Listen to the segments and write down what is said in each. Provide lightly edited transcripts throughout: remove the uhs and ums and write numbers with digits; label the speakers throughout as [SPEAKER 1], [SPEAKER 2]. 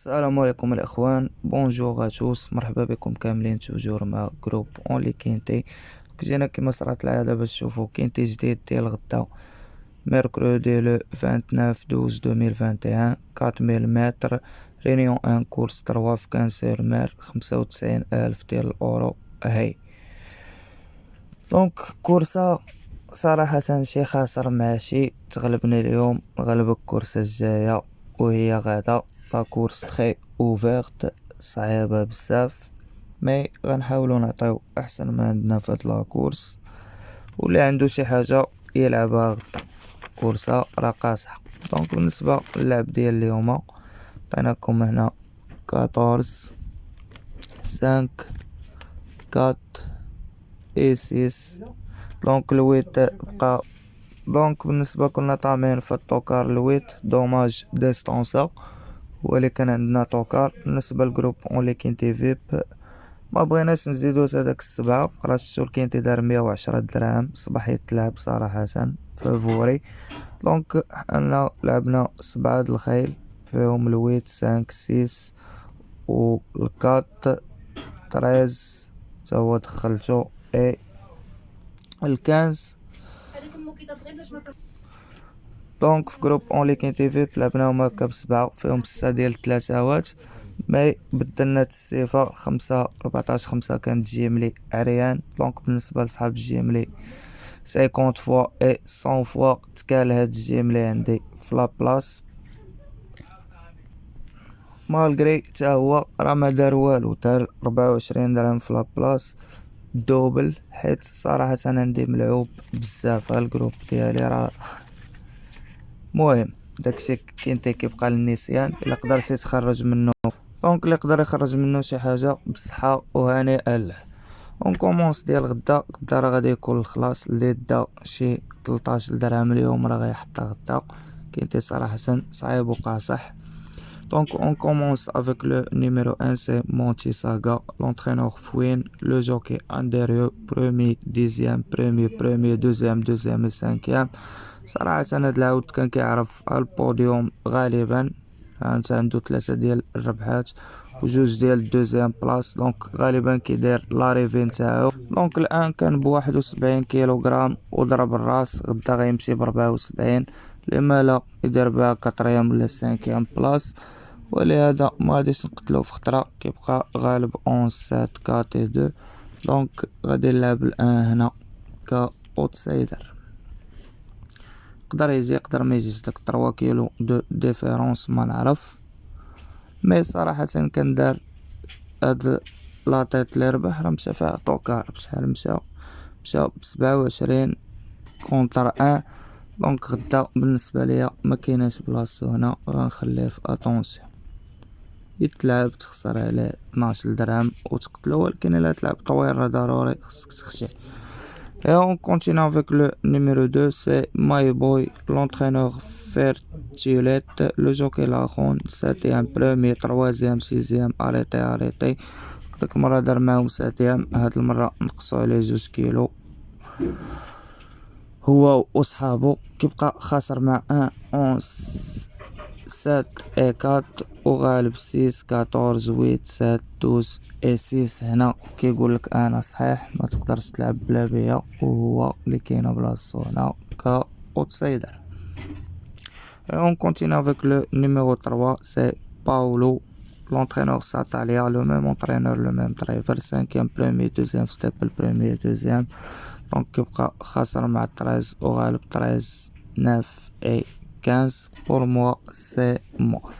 [SPEAKER 1] السلام عليكم الاخوان، بونجور اتوس، مرحبا بكم كاملين توجور مع جروب اونلي كينتي. جينا كما صرات العاده باش تشوفوا كينتي جديد ديال غدا ميركودي لو 29/12/2021 4000 متر، رينيون ان كورس 3 في كانسير مير 95,000 ديال الاورو. هاي دونك كورسة صراحة شي خاسر ماشي تغلبني اليوم، نغلبك كورسة الجاية وهي غادا. لا كورس تخي اوفيرت صعيبة بزاف، مي غنحاولو نعطيو احسن ما عندنا في هاد لا كورس، واللي عنده شي حاجة يلعبها غدا. كورسة راه قاصحة. دونك بالنسبة للعب ديال اليوم عطيناكم هنا 14 5 4 اي 6. دونك الويت بقى. دونك بالنسبة كنا طامعين في الطوكار الويت دوماج ديستونسا، ولكن كان عندنا طوكار. بالنسبة للجروب اونلي كينتي فيب ما بغيناش نزيدو هداك السبعة، راه شتو كينتي دار 110 دراهم صباح يتلعب صراحة فافوري. دونك انا لعبنا 7 د الخيل فيهم الويت 5 6 و الكات 13 تا هو دخلتو اي الكانز. دونك في جروب اونلي كاين تي في لعبناهم هكا بسبعة فيهم 6 ديال الثلاثاوات، مي بدلنا الصفة 5 14 5 كانت جيملي عريان. دونك بالنسبة لصحاب الجيملي 50 فوا اي 100 فوا تكال هاد الجيملي عندي في لابلاص، مالغري تا هو راه ما دار والو، دار 24 درهم في لابلاص دوبل. حيت صراحة انا عندي ملعوب بزاف الجروب ديالي راه مهم. داكشي كينتي كيبقى للنسيان الا قدرتي تخرج منه. دونك اللي يقدر يخرج منه شي حاجه بصحه وهنيئا له. اون كومونس ديال غدا راه غادي يكون الخلاص اللي دا شي 13 درهم اليوم راه غيحطها غدا. كينتي صراحه صعيب وقاصح. دونك اون كومونس افيك لو نيميرو 1 سي مونتي ساغا. لونترينور فوين لو جوكي انديريو برومي ديزيام برومي دوزيام سانكيام. صراحة هاد العود كان كيعرف البوديوم غالبا، انت عنده 3 ديال الربحات وجوج ديال الدوزيام بلاص. دونك غالبا كيدير لاريفي نتاعو. دونك الان كان ب 71 كيلوغرام وضرب الراس، غدا غيمشي ب 74، لما لا يدير بها كاتريام ولا سانكيام بلاص. ولهذا ما غاديش نقتلو في خطرة، كيبقى غالب 11 7 4 2. دونك غادي نلعب الان هنا كاوتسايدر، يقدر يجي يقدر ما يجيش. داك 3 كيلو دو ديفيرونس ما نعرف، مي صراحة كان دار هاد لاطيط اللي ربح راه مشى فيها طوكار بشحال مشى ب27 كونتر 1. دونك غدا بالنسبة ليا ما كايناش بلاصتو هنا، غنخليه في اتونسيون يتلعب تخسر عليه 12 درهم وتقتلو، ولكن الا تلعب طويل راه ضروري خصك تخشيه. Et on continue avec le numéro 2, c'est My Boy, l'entraîneur Fertilette, le jockey Laron, 7e, premier, 3e, 6e, arrêté. ديك المرة دار معاهم 7e، هاد المرة نقصو عليه 2 كيلو هو وصحابو. كيبقى خاسر مع 11 7 اي 4 وغالب 6 14 8 7 12 اي 6. هنا كيقولك انا صحيح ما تقدرش تلعب بلا بيا، وهو اللي كاينه بلاصتو هنا كاوتسايدر. اون كونتيني افيك لو نيميرو 3 سي باولو، l'entraîneur Satalia, le même entraîneur, le même driver, 5e, premier, 2e, step, premier, 2e. Donc كيبقى خاسر مع 13 وغالب 13 9 et 15. Pour moi c'est mort.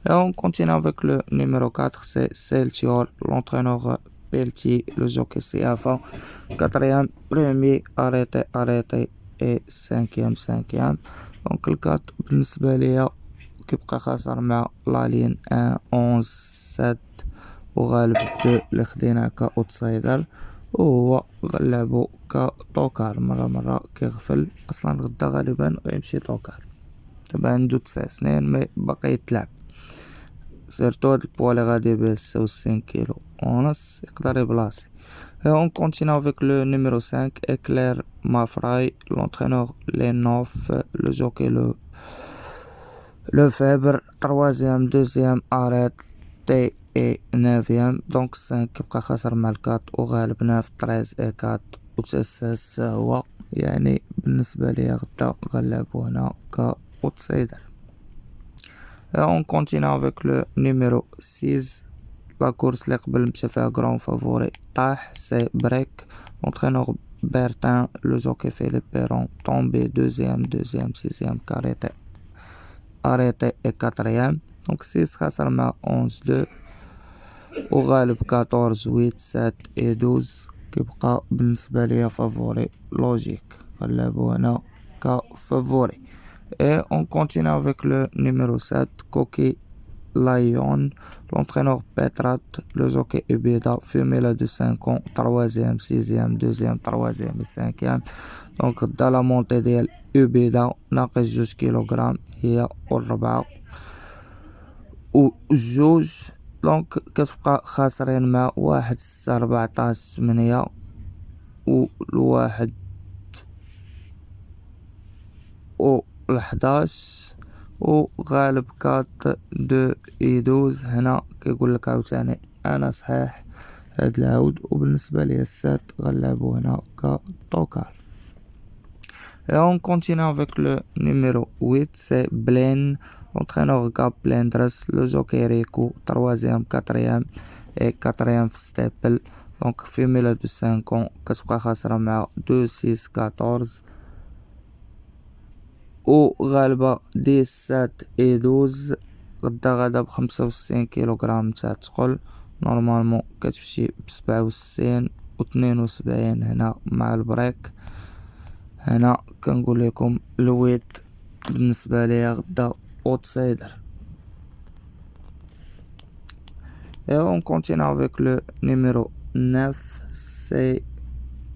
[SPEAKER 1] Et on continue avec le numéro 4, c'est Celtior, l'entraîneur Pelletier, le jockey CFA, 4e, premier, arrêté et 5e. Donc le 4 بالنسبة ليا كيبقى خاسر مع لالين 1 11 7 وغالب 2 اللي خديناه كاوتسايدر، وهو غنلعبو كطوكار. مرة كيغفل اصلا غدا غالبا غيمشي طوكار. دابا عنده 9 سنين مي باقي يتلعب، سيرتو هاد البوا اللي غادي بيه 66 كيلو ونص يقدر يبلاصي. Et on continue avec le numéro 5, Éclair Mafray, l'entraîneur les 9, le jockey le Le Febre, troisième, deuxième, arrête, T et neuvième. Donc 5 كيبقى خاسر مع الكات وغالب 9 13 et 4 و 9 هو يعني بالنسبة لي غدا غنلعبو هنا كا outsider. Et on continue avec le numéro 6. La course اللي قبل مشى فيها grand favori طاح c'est break. L'entraîneur Bertin, le jockey Philippe Perron tombé deuxième, sixième, arrêté et quatrième. Donc 6 خسر مع 11-2 وغالب 14 8 7 et 12 كيبقى بالنسبة ليا فافوري لوجيك غنلعبو هنا كفافوري. Et on continue avec le numéro 7 Coquille Lion, l'entraîneur Petrat, le jockey Ubeda, femelle de 5 ans, troisième, sixième, deuxième, troisième et cinquième. Donc dans la montée ديال Ubeda ناقص 2 كيلوغرام هي والربعة وجوج. دونك كتبقى خاسرين مع 1 6 14 8 والواحد و11 وغالب 4 2 اي 12. هنا كيقولك عاوتاني انا صحيح هاد العود وبالنسبة لي السات غنلعبو هنا كطوكال. Et on continue avec le numéro 8, c'est Blaine, l'entraîneur Gab Blendres, le jockey Rico, troisième, quatrième et quatrième staple. Donc femelle de 5 ans كتبقى خاسرة مع 2 6 14 وغالبة 17 et 12. غدا ب65 كيلوغرام تاع تقل نورمالمون كتمشي ب67 و72 هنا مع البريك. هنا كنقول لكم الويت بالنسبة ليا غدا outsider. Et on continue avec le numéro 9, c'est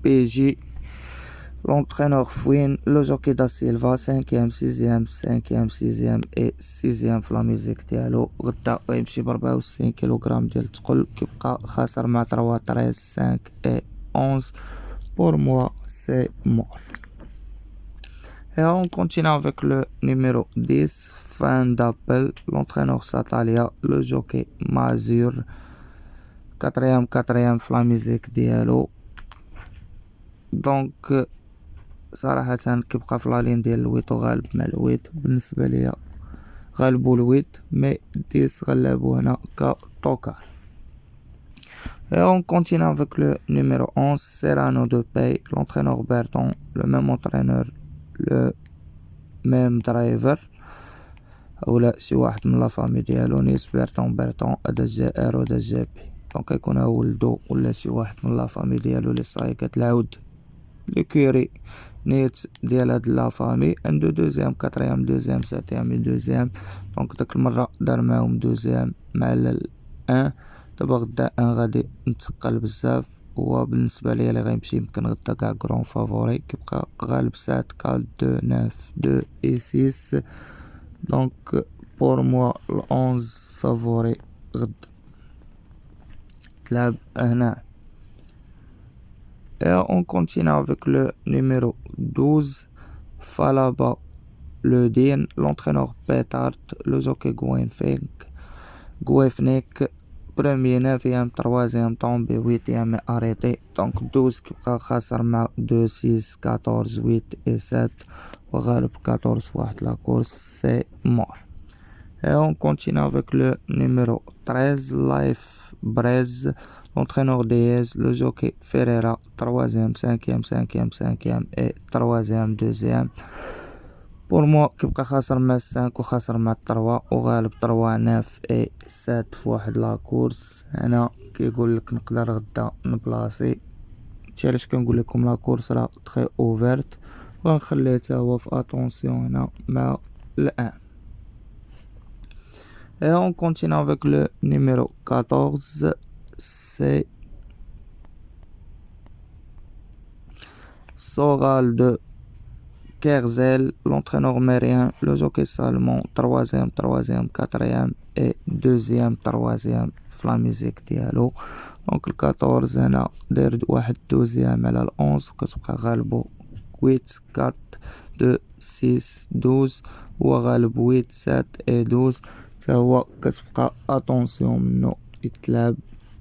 [SPEAKER 1] PJ, l'entraîneur Fouine, le jockey da Silva, 5e, 6e et 6e في la musique ديالو. غدا غيمشي ب64 كيلوغرام ديال الثقل كيبقى خاسر مع 3 13 5 et 11. Pour moi c'est mort. Et on continue avec le numéro 10, fin d'appel, l'entraîneur Satalia, le jockey Mazur, quatrième في la musique ديالو. دونك صراحة كيبقى في لالين ديال الويت وغالب مع الويت. بالنسبة ليا غالبو الويت مي 10 غنلعبو هنا كطوكال. Et on continue avec le numéro 11, Serrano de Pay, l'entraîneur Berton, le même entraîneur, le même driver ولا شي واحد من لا فامي ديالو نيت بيرتون هذا جي ار ودا جي بي. دونك يكون هو ولدو ولا شي واحد من لا فامي ديالو لي صاي كتلعود لكيري نيت ديال هاد لا فامي عنده دوزيام كاتريام دوزيام ساتيام دوزيام. دونك داك المرة دار معاهم دوزيام مع الان. دابا غدا ان غادي نتقل بزاف هو بالنسبة ليا اللي غيمشي يمكن غدا كاع كرون فافوري كيبقى غالب 7 4 2 9 2 et 6. دونك بور موا ال11 فافوري غدا تلعب هنا. Et on continue avec le numéro 12, Falaba Le Din, l'entraîneur Petard, le jockey Gouefnik, premier, 9e, 3e, tombé, 8e arrêté. Donc 12 كيبقى خاسر مع 2 6 14 8 et 7 وغالب 14 في واحد لا course c'est mort. Et on continue avec le numéro 13, Life Brez, l'entraîneur Diaz, le jockey Ferreira, 3e, 5e et 3e, 2e. Pour moi كيبقى خاسر مع 5 وخاسر مع 3 وغالب 3 9 et 7 في واحد لا كورس. هنا كيقول لك نقدر غدا نبلاصي علاش كنقول لكم لا كورس راه تري اوفرت وغنخليه حتى هو في اتونسيون هنا مع الان. Et on continue avec le numéro 14, c'est Soral de Kerzel, l'entraîneur Mérien, le jockey Salmon, 3e, 4e et 2e, 3e في la musique ديالو. دونك 14 هنا داير واحد 12 على 11 وكتبقى غالبو 8 4 2 6 12 هو غالب 8 7 اي 12 تا هو كتبقى اتونسيون منو يتلعب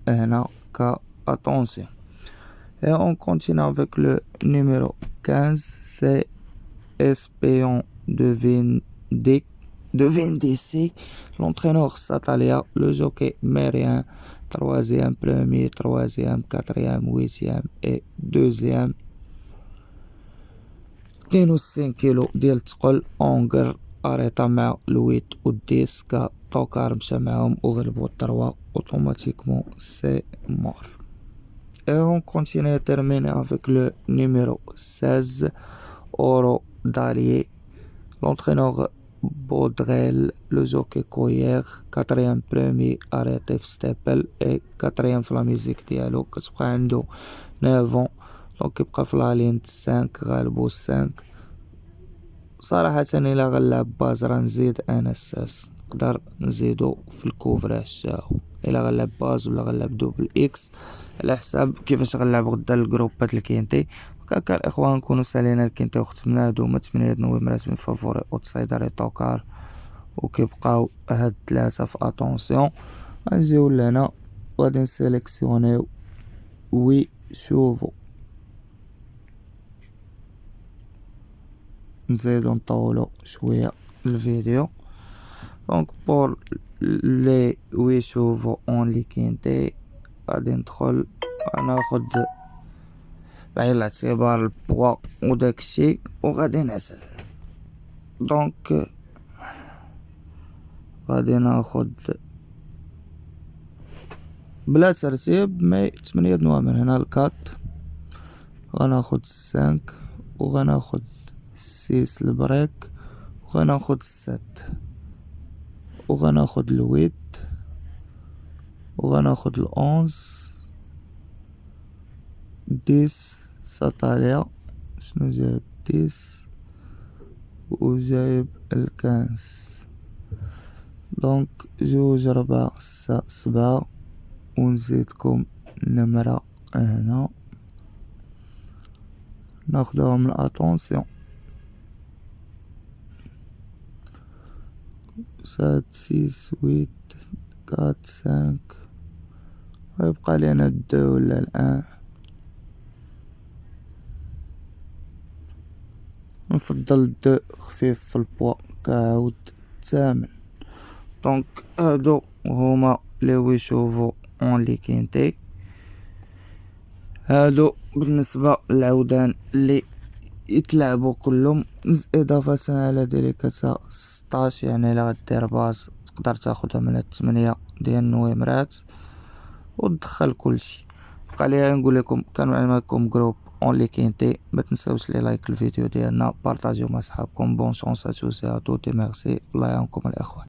[SPEAKER 1] هنا ك اتونسيون. Et on continue avec le numéro 15, c'est Espion de VNDC. L'entraîneur Satalia, le jockey Mérien, troisième, premier, troisième, quatrième, huitième et deuxième. 62 كيلو ديال الثقل اونغر اريطا مع الويت والديس كا طوكار مشى معاهم وغلبوا الثروة اوتوماتيكمون سي مور. Et on continue à terminer avec le numéro 16, Oro Dalier, l'entraîneur Baudrel, le jockey Coyer, quatrième premier arrêté Stepel et quatrième في la musique ديالو كتبقى عنده 9 ans دونك كيبقى في لا لين 5 غالبو 5. صراحة إلا غنلعب باز راه نزيد انا الساس نقدر نزيدو في الكوفراج تاعو الا غنلعب باز ولا غنلعب دوبل اكس على حساب كيفاش غنلعب غدا الجروبات الكينتي. هكاك الاخوان نكونوا سالينا الكينتي وختمنا هادو هما 8 نومرات من فافوري اوتسايدر طوكار وكيبقاو هاد 3 في اتونسيون. غنجيو لهنا وغادي نسيليكسيونيو وي شوفو نزيدو نطولو شوية الفيديو. دونك بور لي وي شوفو اون لي كينتي غادي ندخل غناخد بعين الاعتبار البوا وداكشي وغادي نعزل. دونك غادي ناخد بلا ترتيب مي 8 نوامر هنا الكات غناخد 5 وغناخد 6 البريك وغناخد 7 وغناخد الويت وغناخد الأونز 10 سطاليا شنو جايب 10 وجايب الكانس. دونك 2 4 6 7 ونزيدكم نمرة هنا ناخدوها من اتونسيون 7 6 8 4 5 ويبقى لينا 2 ولا الان. نفضل 2 خفيف في البوا كعود 8. دونك هادو هما لي ويشوفو اون لي كينتي. هادو بالنسبة للعودان اللي يتلعبوا كلهم اضافة على ديليكاتا 16. يعني الا غدير باز تقدر تاخدها من 8 ديال النويمرات وتدخل كلشي. بقى لي نقول لكم كان معكم جروب اون لي كينتي. ما تنساوش لي لايك الفيديو ديالنا بارطاجيو مع صحابكم. بون شونس ا توس ا توتي ميرسي الله يعاونكم الاخوان.